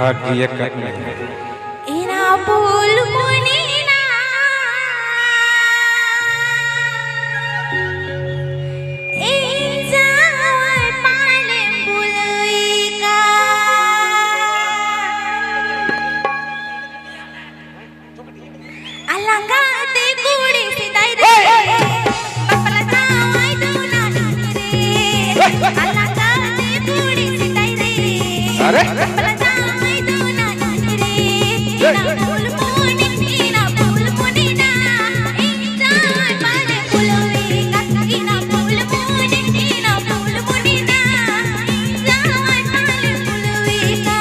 भाग्य करने इना फूल मुनीना इंजावर पाले बुलुईका अलंगा ते कुड़ी सिताई रे बपला जावाई दूना रे अलंगा ते कुड़ी सिताई रे अरे बपला जावाई दूना रे इना फूल मुनीना इंजावर पाले बुलुईका इना फूल मुनीना इंजावर पाले बुलुईका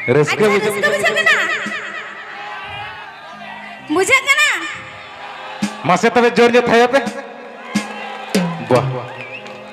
रस्के मुझे कना मासे तबे जोर जो थायो पे वाह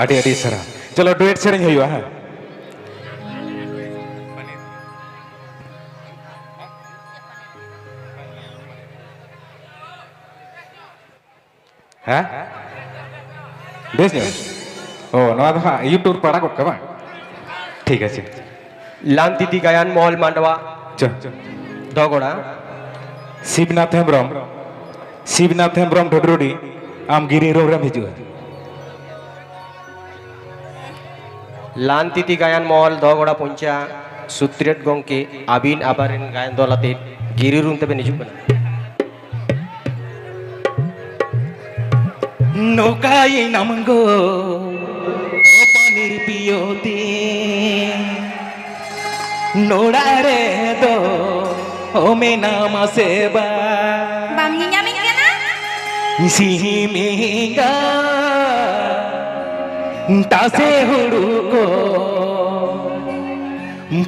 आड़ी आड़ी सरा चलो डुएट सेरेंज हुआ है हाँ बेस नहीं ओ नवा तो हाँ यूट्यूब पढ़ा को कब ठीक है चल लांतिति गायन मॉल मांडवा चल दगोड़ा शिवनाथ हेम्ब्रम ढोडरोडी आम गिरी रोग्राम हिजुआ लांतिति गायन मॉल दगोड़ा पुंचा सुत्रेट गोंके आबिन आबारिन गायन दलाते गिरिरुन तबे निजुक बना नौकाई नमंगो पनीर पियोती नोड़ारे दो ओ में नाम सेबा bamnya mingkana सिहिमिंगा तासे हुड़को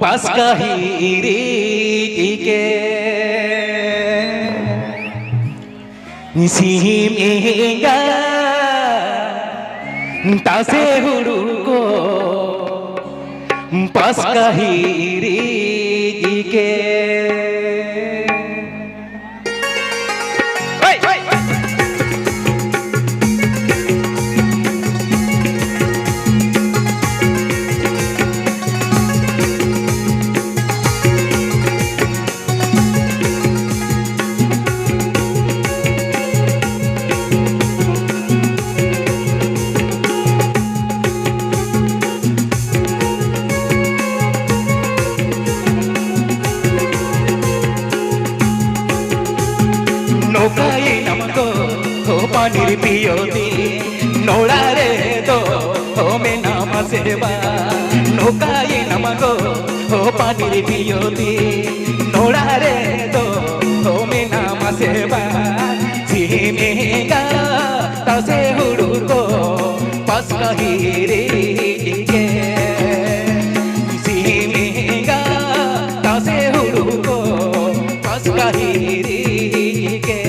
पास का हीरी के सिहिमिंगा तासे हुड़को पास का हीरी के पानीर पियोती नोड़ा रे दो हो में नाम सेवा नौकाई नमगो हो पानीर पियोती नोड़ा रे दो हो में नाम सेवा झिमेगा तसे हुड़को पास कही के झिमेगा तसे हुड़को पास कही के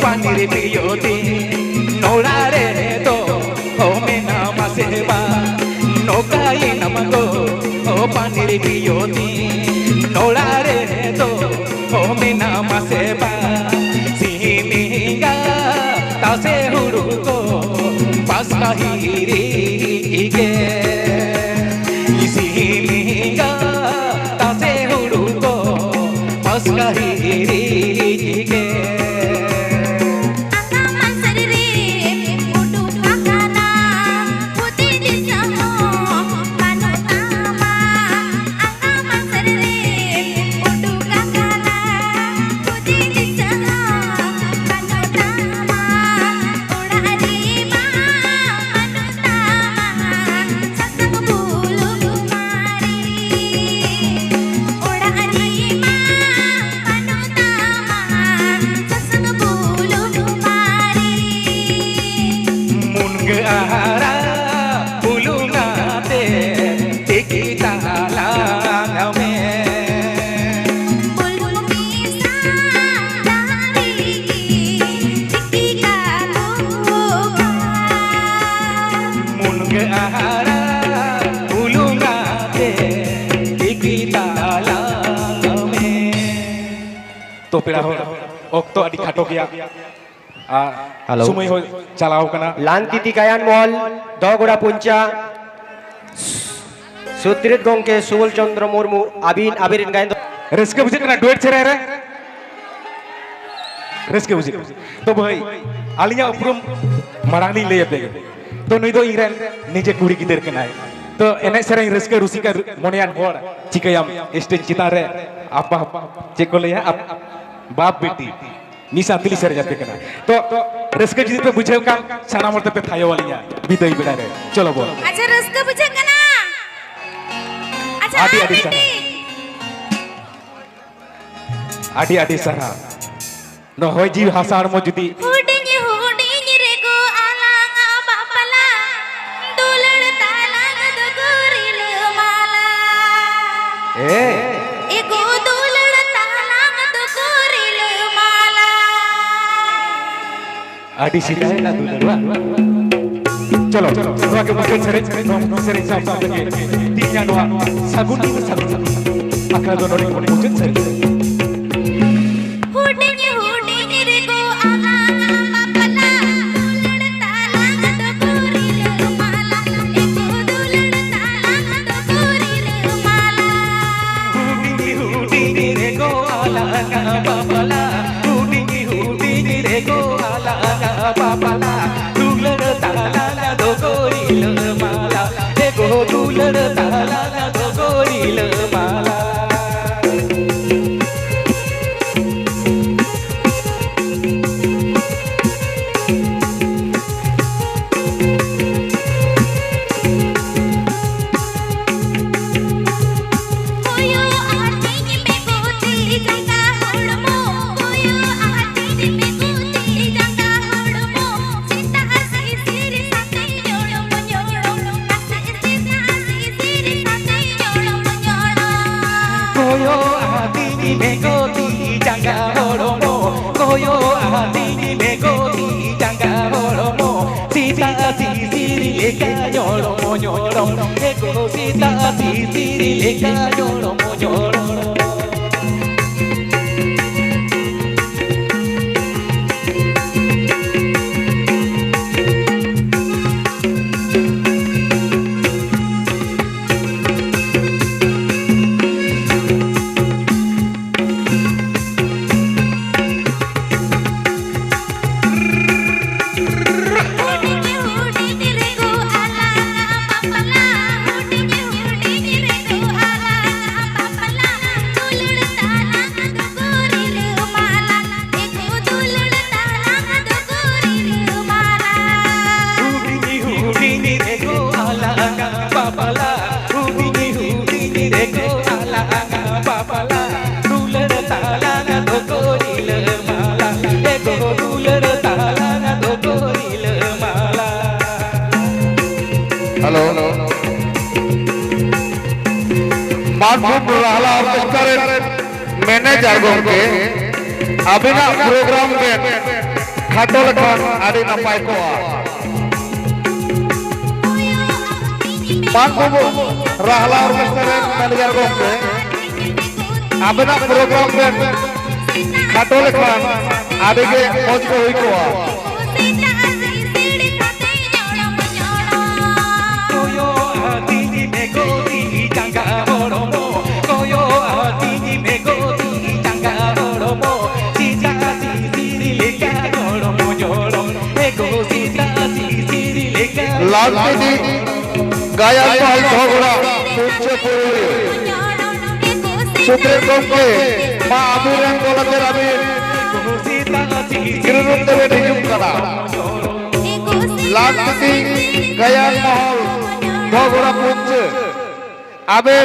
पानीर पियोती नोड़ा रे दो हो में नाम सेवा नौकाई नमगो हो पानीर पियोती नोड़ा रे दो हो में नाम सेवा झिमेगा तसे हुड़को पास कही के झिमेगा तसे हुड़को पास कही के तो पेड़ा हो ओक्तो अड़ी खाटो गया हेलो सुमय हो चलाओ कना लांतिति गायन मॉल दगोड़ा पुंचा सुत्रित गोंके सुबल चंद्र मुर्मू आबिन आबिरिन गायन रस्के बुझे कना डुएट छे रे रस्के बुझे तो भाई आलिया उपरुम मारानी ले पे तो नुई दो इरेन निजे कुड़ी गिदर कनाय तो एने सेरें रस्के रुसिका मोनियान होड़ चिकयाम स्टेज चितान रे आपा चेक को लिया आप बाप बेटी निशा तिली सेरे जाते कना तो रस्के जिदि पे बुझेव काम साना मरते पे थायो वालिया बिदई बेड़ा रे चलो बोल अच्छा रस्का बुझे कना अच्छा आदि आदि सरा आदि आदि सरा no hoy ji hasar mo judi huding रे गो आलांग बापला दुलड़ तालांग दो गोरिल माला ए गो दुलड़ तालांग दो गोरिल माला adi sikai na dulurwa chalo noa ke mungkin sering sab lagi tinya noa sagun akra do nori mungkin sering huding रे गो आलांग बापला दुलड़ तालांग दो गोरिल माला ए गो दुलड़ तालांग दो गोरिल माला huding re go alanga babala huding re go alanga babala dulad talanga do goril mala e go dulad talanga do goril mala कोयो आती में गोती जंगा होड़मो कोयो आती में गोती जंगा होड़मो सीता सी सिरी साथे जोड़मो जोड़ो सीता सी सिरी साथे जोड़मो जोड़ो koyo ati me goti janga horomo koyo ati me goti janga horomo sita si siri leka nyoromo nyoro ego sita si siri leka nyoromo nyoro हूडिंग रे गो आलांग बापला हूडिंग रे गो आलांग बापला दुलड़ तालांग दो गोरिल माला ए गो दुलड़ तालांग दो गोरिल माला huding re go alanga babala huding re go alanga babala dulad talanga do goril mala e go dulad talanga do goril mala hello Manpur रहला orchestra manager गोके अबिना programme में खाटो लखन आदि नपाय को मानपुर रहला ऑर्केस्ट्रा मैनेजर गोके अबिना प्रोग्राम में खाटो लखन आदि के मौज को हुई को सीता सी सिरी साथे जोड़मो जोड़ो koyo ati me goti janga horomo koyo ati me goti janga horomo sita si siri leka horomo nyoro ego sita si siri leka Lalti गायक पाल झगड़ा पूछ पूरी सुप्रीम कोर्ट के मां अबुरन कॉलेज अभी sita si गिररुम देवे निजुम करा लालती गायक महल झगड़ा पूछ अबे